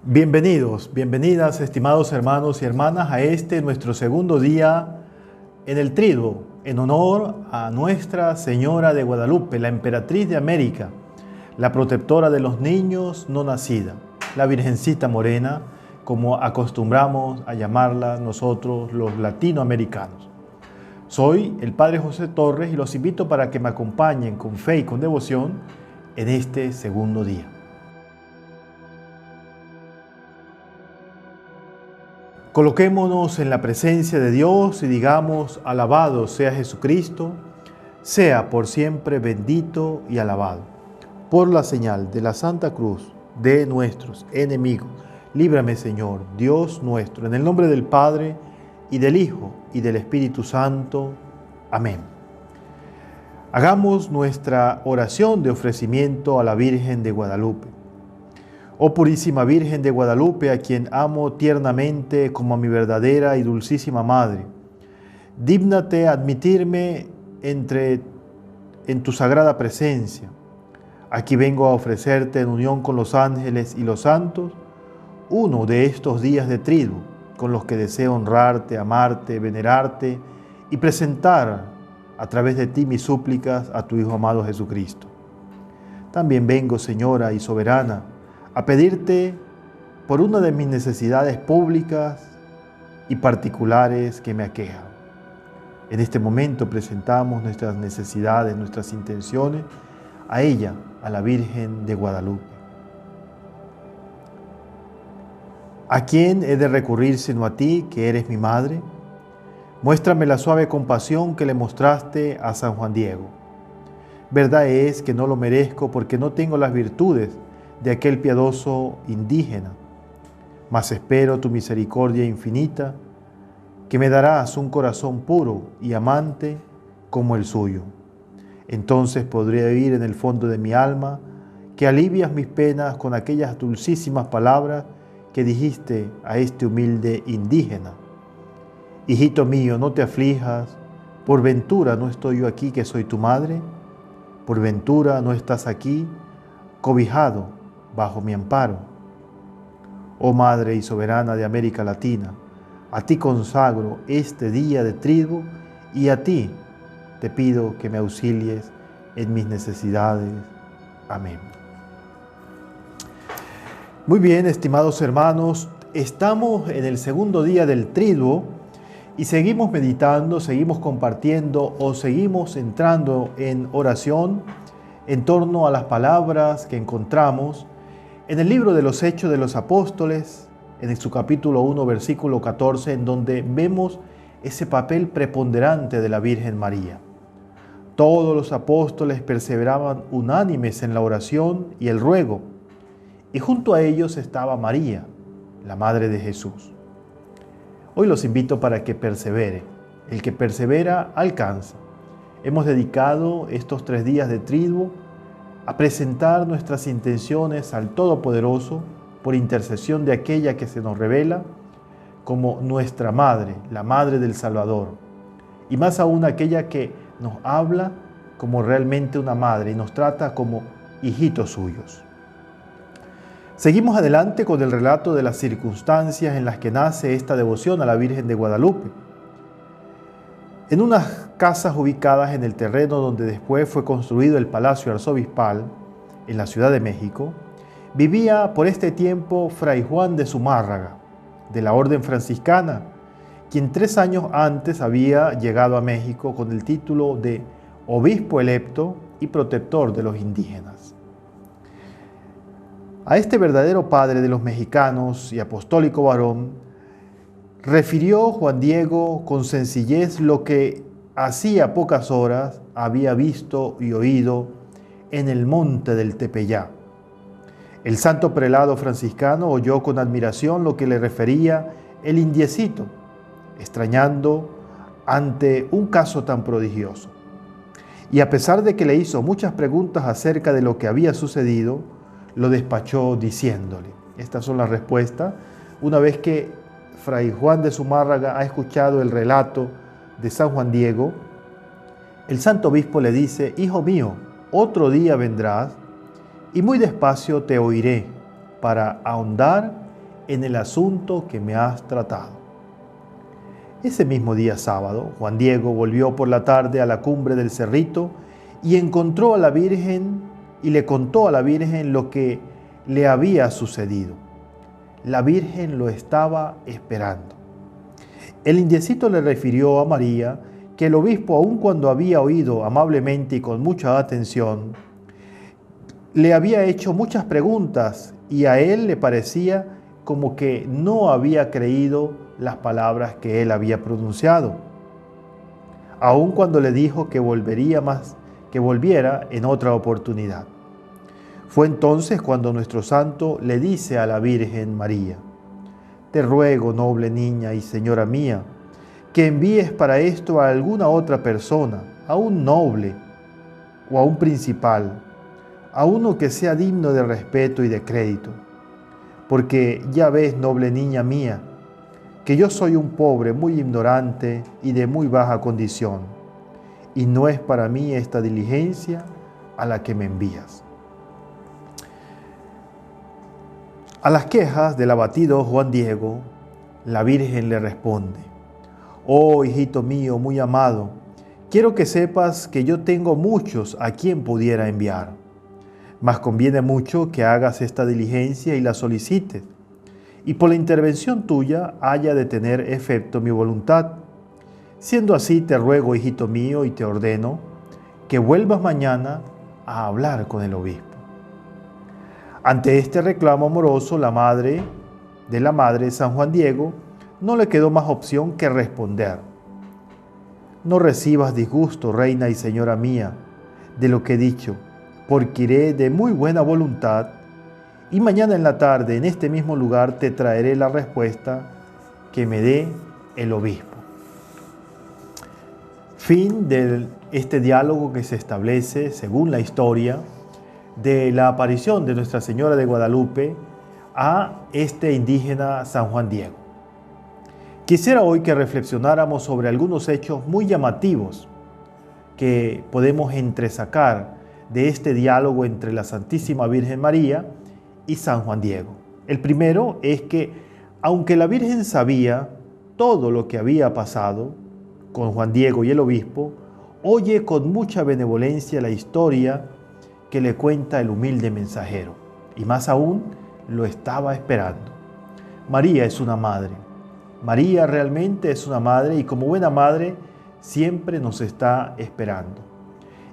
Bienvenidos, bienvenidas, estimados hermanos y hermanas, a este nuestro segundo día en el Triduo, en honor a Nuestra Señora de Guadalupe, la emperatriz de América, la protectora de los niños no nacida, la Virgencita Morena, como acostumbramos a llamarla nosotros los latinoamericanos. Soy el Padre José Torres y los invito para que me acompañen con fe y con devoción en este segundo día. Coloquémonos en la presencia de Dios y digamos: alabado sea Jesucristo, sea por siempre bendito y alabado. Por la señal de la Santa Cruz de nuestros enemigos, líbrame, Señor, Dios nuestro, en el nombre del Padre, y del Hijo, y del Espíritu Santo. Amén. Hagamos nuestra oración de ofrecimiento a la Virgen de Guadalupe. Oh Purísima Virgen de Guadalupe, a quien amo tiernamente como a mi verdadera y dulcísima Madre, dígnate admitirme en tu sagrada presencia. Aquí vengo a ofrecerte en unión con los ángeles y los santos uno de estos días de triduo, con los que deseo honrarte, amarte, venerarte y presentar a través de ti mis súplicas a tu Hijo amado Jesucristo. También vengo, Señora y soberana, a pedirte por una de mis necesidades públicas y particulares que me aquejan. En este momento presentamos nuestras necesidades, nuestras intenciones a ella, a la Virgen de Guadalupe. ¿A quién he de recurrir sino a ti, que eres mi madre? Muéstrame la suave compasión que le mostraste a San Juan Diego. Verdad es que no lo merezco porque no tengo las virtudes de aquel piadoso indígena, mas espero tu misericordia infinita, que me darás un corazón puro y amante como el suyo. Entonces podré oír en el fondo de mi alma que alivias mis penas con aquellas dulcísimas palabras que dijiste a este humilde indígena. Hijito mío, no te aflijas, ¿por ventura no estoy yo aquí que soy tu madre? ¿Por ventura no estás aquí, cobijado bajo mi amparo? Oh Madre y Soberana de América Latina, a ti consagro este día de triduo y a ti te pido que me auxilies en mis necesidades. Amén. Muy bien, estimados hermanos, estamos en el segundo día del triduo y seguimos meditando, seguimos compartiendo o seguimos entrando en oración en torno a las palabras que encontramos en el libro de los Hechos de los Apóstoles, en su capítulo 1, versículo 14, en donde vemos ese papel preponderante de la Virgen María. Todos los apóstoles perseveraban unánimes en la oración y el ruego, y junto a ellos estaba María, la Madre de Jesús. Hoy los invito para que persevere. El que persevera alcanza. Hemos dedicado estos 3 días de triduo a presentar nuestras intenciones al Todopoderoso por intercesión de aquella que se nos revela como nuestra Madre, la Madre del Salvador, y más aún aquella que nos habla como realmente una madre y nos trata como hijitos suyos. Seguimos adelante con el relato de las circunstancias en las que nace esta devoción a la Virgen de Guadalupe. En unas casas ubicadas en el terreno donde después fue construido el Palacio Arzobispal, en la Ciudad de México, vivía por este tiempo Fray Juan de Zumárraga, de la Orden Franciscana, quien 3 años antes había llegado a México con el título de obispo electo y protector de los indígenas. A este verdadero padre de los mexicanos y apostólico varón, refirió Juan Diego con sencillez lo que hacía pocas horas había visto y oído en el monte del Tepeyá. El santo prelado franciscano oyó con admiración lo que le refería el indiecito, extrañando ante un caso tan prodigioso. Y a pesar de que le hizo muchas preguntas acerca de lo que había sucedido, lo despachó diciéndole. Estas son las respuestas una vez que Fray Juan de Zumárraga ha escuchado el relato de San Juan Diego. El santo obispo le dice: hijo mío, otro día vendrás y muy despacio te oiré para ahondar en el asunto que me has tratado. Ese mismo día sábado, Juan Diego volvió por la tarde a la cumbre del cerrito y encontró a la Virgen y le contó a la Virgen lo que le había sucedido. La Virgen lo estaba esperando. El indiecito le refirió a María que el obispo, aun cuando había oído amablemente y con mucha atención, le había hecho muchas preguntas y a él le parecía como que no había creído las palabras que él había pronunciado, aun cuando le dijo que volviera en otra oportunidad. Fue entonces cuando nuestro santo le dice a la Virgen María: te ruego, noble niña y señora mía, que envíes para esto a alguna otra persona, a un noble o a un principal, a uno que sea digno de respeto y de crédito. Porque ya ves, noble niña mía, que yo soy un pobre muy ignorante y de muy baja condición, y no es para mí esta diligencia a la que me envías. A las quejas del abatido Juan Diego, la Virgen le responde: oh, hijito mío muy amado, quiero que sepas que yo tengo muchos a quien pudiera enviar, mas conviene mucho que hagas esta diligencia y la solicites, y por la intervención tuya haya de tener efecto mi voluntad. Siendo así, te ruego, hijito mío, y te ordeno que vuelvas mañana a hablar con el obispo. Ante este reclamo amoroso, la madre San Juan Diego no le quedó más opción que responder: no recibas disgusto, reina y señora mía, de lo que he dicho, porque iré de muy buena voluntad, y mañana en la tarde, en este mismo lugar, te traeré la respuesta que me dé el obispo. Fin de este diálogo que se establece, según la historia, de la aparición de Nuestra Señora de Guadalupe a este indígena San Juan Diego. Quisiera hoy que reflexionáramos sobre algunos hechos muy llamativos que podemos entresacar de este diálogo entre la Santísima Virgen María y San Juan Diego. El primero es que, aunque la Virgen sabía todo lo que había pasado con Juan Diego y el obispo, oye con mucha benevolencia la historia que le cuenta el humilde mensajero, y más aún lo estaba esperando. María es una madre. María realmente es una madre, y como buena madre siempre nos está esperando.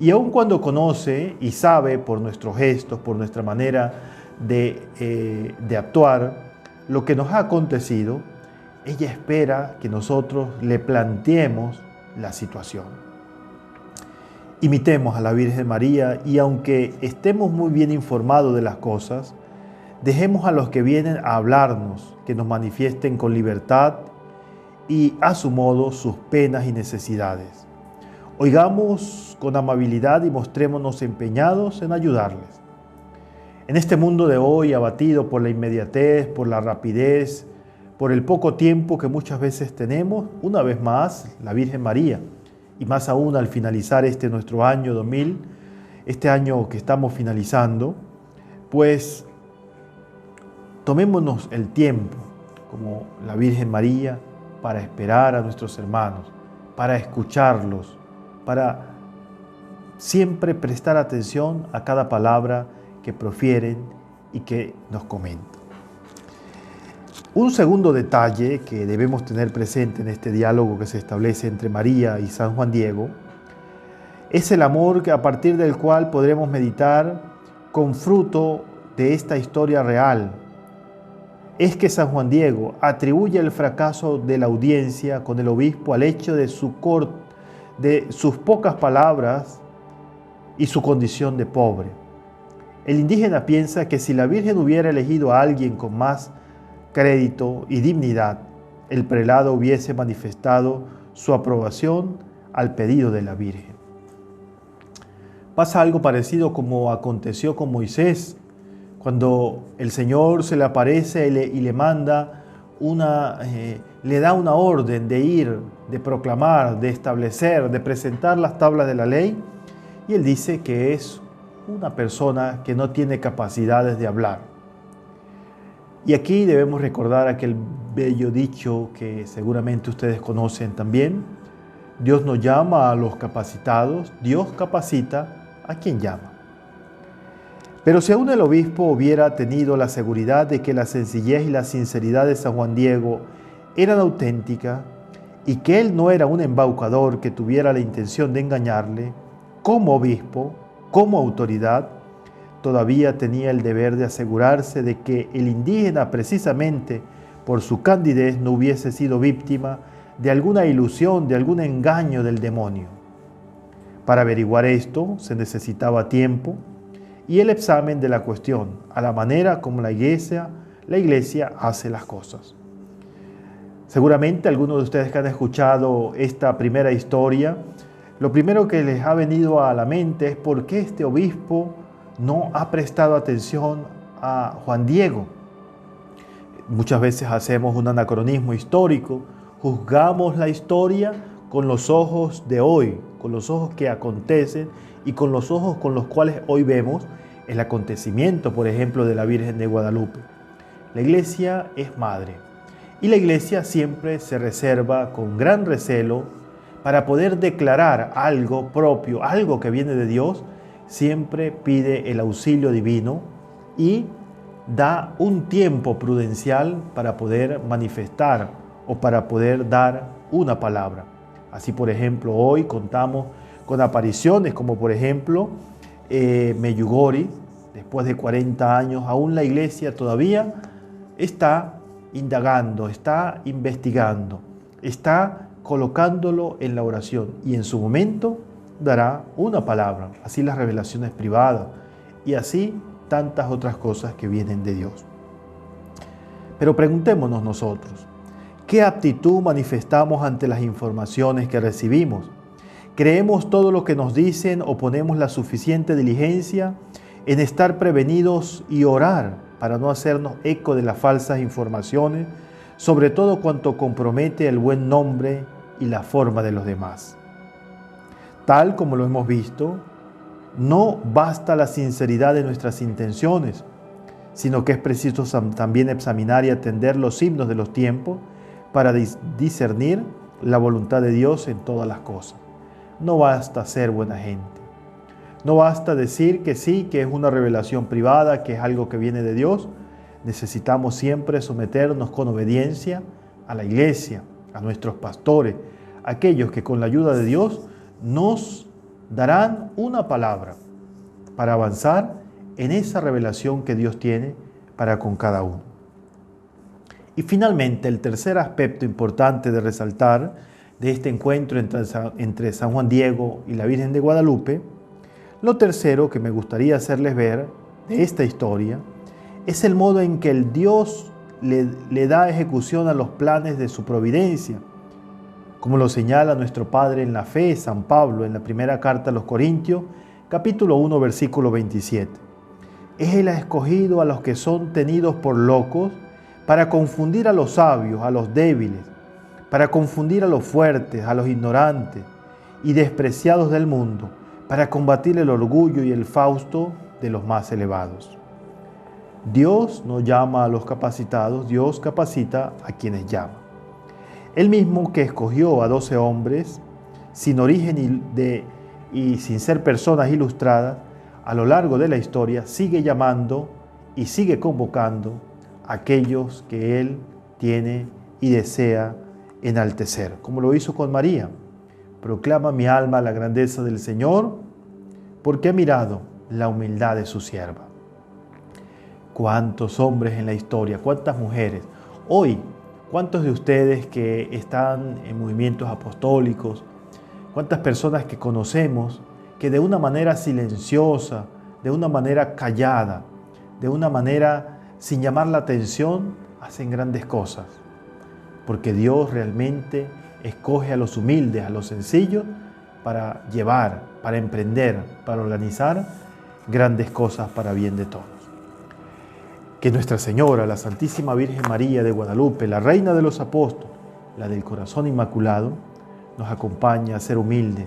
Y aun cuando conoce y sabe por nuestros gestos, por nuestra manera de actuar, lo que nos ha acontecido, ella espera que nosotros le planteemos la situación. Imitemos a la Virgen María y aunque estemos muy bien informados de las cosas, dejemos a los que vienen a hablarnos, que nos manifiesten con libertad y a su modo sus penas y necesidades. Oigamos con amabilidad y mostrémonos empeñados en ayudarles. En este mundo de hoy, abatido por la inmediatez, por la rapidez, por el poco tiempo que muchas veces tenemos, una vez más, la Virgen María, y más aún al finalizar este nuestro año 2000, este año que estamos finalizando, pues tomémonos el tiempo, como la Virgen María, para esperar a nuestros hermanos, para escucharlos, para siempre prestar atención a cada palabra que profieren y que nos comentan. Un segundo detalle que debemos tener presente en este diálogo que se establece entre María y San Juan Diego es el amor a partir del cual podremos meditar con fruto de esta historia real. Es que San Juan Diego atribuye el fracaso de la audiencia con el obispo al hecho de sus pocas palabras y su condición de pobre. El indígena piensa que si la Virgen hubiera elegido a alguien con más crédito y dignidad, el prelado hubiese manifestado su aprobación al pedido de la Virgen. Pasa algo parecido como aconteció con Moisés, cuando el Señor se le aparece y le manda le da una orden de ir, de proclamar, de establecer, de presentar las tablas de la ley, y él dice que es una persona que no tiene capacidades de hablar. Y aquí debemos recordar aquel bello dicho que seguramente ustedes conocen también: Dios no llama a los capacitados, Dios capacita a quien llama. Pero si aún el obispo hubiera tenido la seguridad de que la sencillez y la sinceridad de San Juan Diego eran auténticas y que él no era un embaucador que tuviera la intención de engañarle, como obispo, como autoridad, todavía tenía el deber de asegurarse de que el indígena, precisamente por su candidez, no hubiese sido víctima de alguna ilusión, de algún engaño del demonio. Para averiguar esto se necesitaba tiempo y el examen de la cuestión, a la manera como la iglesia hace las cosas. Seguramente algunos de ustedes que han escuchado esta primera historia, lo primero que les ha venido a la mente es por qué este obispo no ha prestado atención a Juan Diego. Muchas veces hacemos un anacronismo histórico, juzgamos la historia con los ojos de hoy, con los ojos que acontecen y con los ojos con los cuales hoy vemos el acontecimiento, por ejemplo, de la Virgen de Guadalupe. La iglesia es madre y la iglesia siempre se reserva con gran recelo para poder declarar algo propio, algo que viene de Dios. Siempre pide el auxilio divino y da un tiempo prudencial para poder manifestar o para poder dar una palabra. Así, por ejemplo, hoy contamos con apariciones como, por ejemplo, Medjugorje. Después de 40 años, aún la iglesia todavía está indagando, está investigando, está colocándolo en la oración y en su momento dará una palabra. Así las revelaciones privadas y así tantas otras cosas que vienen de Dios. Pero preguntémonos nosotros, ¿qué aptitud manifestamos ante las informaciones que recibimos? ¿Creemos todo lo que nos dicen o ponemos la suficiente diligencia en estar prevenidos y orar para no hacernos eco de las falsas informaciones, sobre todo cuanto compromete el buen nombre y la forma de los demás? Tal como lo hemos visto, no basta la sinceridad de nuestras intenciones, sino que es preciso también examinar y atender los signos de los tiempos para discernir la voluntad de Dios en todas las cosas. No basta ser buena gente. No basta decir que sí, que es una revelación privada, que es algo que viene de Dios. Necesitamos siempre someternos con obediencia a la iglesia, a nuestros pastores, aquellos que con la ayuda de Dios nos darán una palabra para avanzar en esa revelación que Dios tiene para con cada uno. Y finalmente, el tercer aspecto importante de resaltar de este encuentro entre San Juan Diego y la Virgen de Guadalupe, lo tercero que me gustaría hacerles ver de esta historia es el modo en que el Dios le da ejecución a los planes de su providencia, como lo señala nuestro Padre en la fe, San Pablo, en la primera carta a los Corintios, capítulo 1, versículo 27. Él ha escogido a los que son tenidos por locos para confundir a los sabios, a los débiles, para confundir a los fuertes, a los ignorantes y despreciados del mundo, para combatir el orgullo y el fausto de los más elevados. Dios no llama a los capacitados, Dios capacita a quienes llama. Él mismo que escogió a 12 hombres, sin origen y sin ser personas ilustradas, a lo largo de la historia sigue llamando y sigue convocando a aquellos que Él tiene y desea enaltecer, como lo hizo con María. Proclama mi alma la grandeza del Señor, porque ha mirado la humildad de su sierva. Cuántos hombres en la historia, cuántas mujeres. Hoy, cuántos de ustedes que están en movimientos apostólicos, cuántas personas que conocemos que de una manera silenciosa, de una manera callada, de una manera sin llamar la atención, hacen grandes cosas. Porque Dios realmente escoge a los humildes, a los sencillos, para llevar, para emprender, para organizar grandes cosas para bien de todos. Que Nuestra Señora, la Santísima Virgen María de Guadalupe, la Reina de los Apóstoles, la del Corazón Inmaculado, nos acompañe a ser humildes,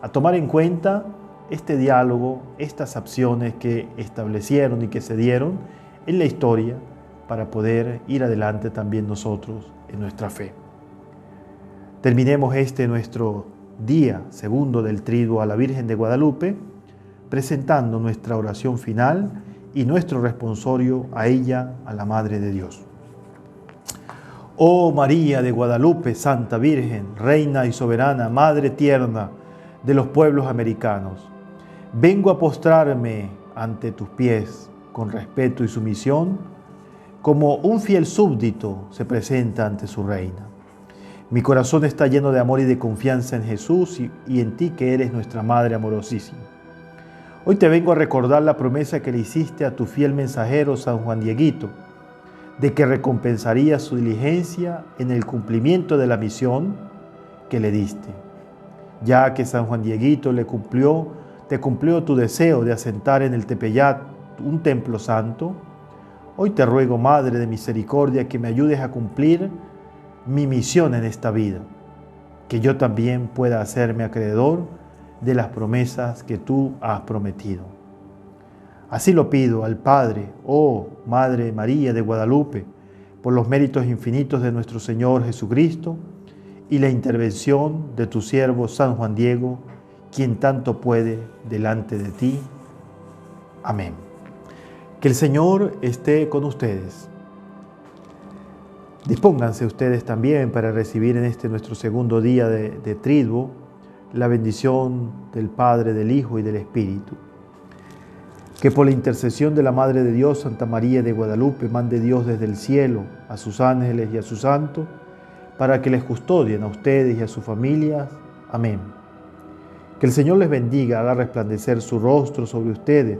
a tomar en cuenta este diálogo, estas acciones que establecieron y que se dieron en la historia para poder ir adelante también nosotros en nuestra fe. Terminemos nuestro día segundo del Triduo a la Virgen de Guadalupe, presentando nuestra oración final y nuestro responsorio a ella, a la Madre de Dios. Oh María de Guadalupe, Santa Virgen, Reina y Soberana, Madre tierna de los pueblos americanos, vengo a postrarme ante tus pies con respeto y sumisión, como un fiel súbdito se presenta ante su reina. Mi corazón está lleno de amor y de confianza en Jesús y en ti, que eres nuestra Madre amorosísima. Hoy te vengo a recordar la promesa que le hiciste a tu fiel mensajero San Juan Dieguito, de que recompensaría su diligencia en el cumplimiento de la misión que le diste. Ya que San Juan Dieguito te cumplió tu deseo de asentar en el Tepeyat un templo santo, hoy te ruego, Madre de Misericordia, que me ayudes a cumplir mi misión en esta vida, que yo también pueda hacerme acreedor de las promesas que tú has prometido. Así lo pido al Padre, oh Madre María de Guadalupe, por los méritos infinitos de nuestro Señor Jesucristo y la intervención de tu siervo San Juan Diego, quien tanto puede delante de ti. Amén. Que el Señor esté con ustedes. Dispónganse ustedes también para recibir en nuestro segundo día de Triduo la bendición del Padre, del Hijo y del Espíritu. Que por la intercesión de la Madre de Dios, Santa María de Guadalupe, mande Dios desde el cielo a sus ángeles y a sus santos, para que les custodien a ustedes y a sus familias. Amén. Que el Señor les bendiga, haga resplandecer su rostro sobre ustedes,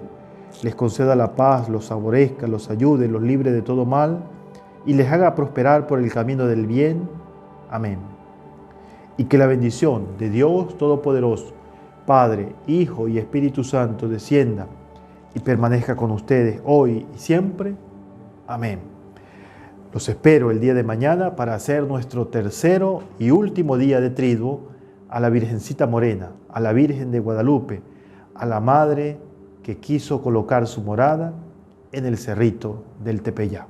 les conceda la paz, los favorezca, los ayude, los libre de todo mal y les haga prosperar por el camino del bien. Amén. Y que la bendición de Dios Todopoderoso, Padre, Hijo y Espíritu Santo, descienda y permanezca con ustedes hoy y siempre. Amén. Los espero el día de mañana para hacer nuestro tercero y último día de Triduo a la Virgencita Morena, a la Virgen de Guadalupe, a la Madre que quiso colocar su morada en el cerrito del Tepeyá.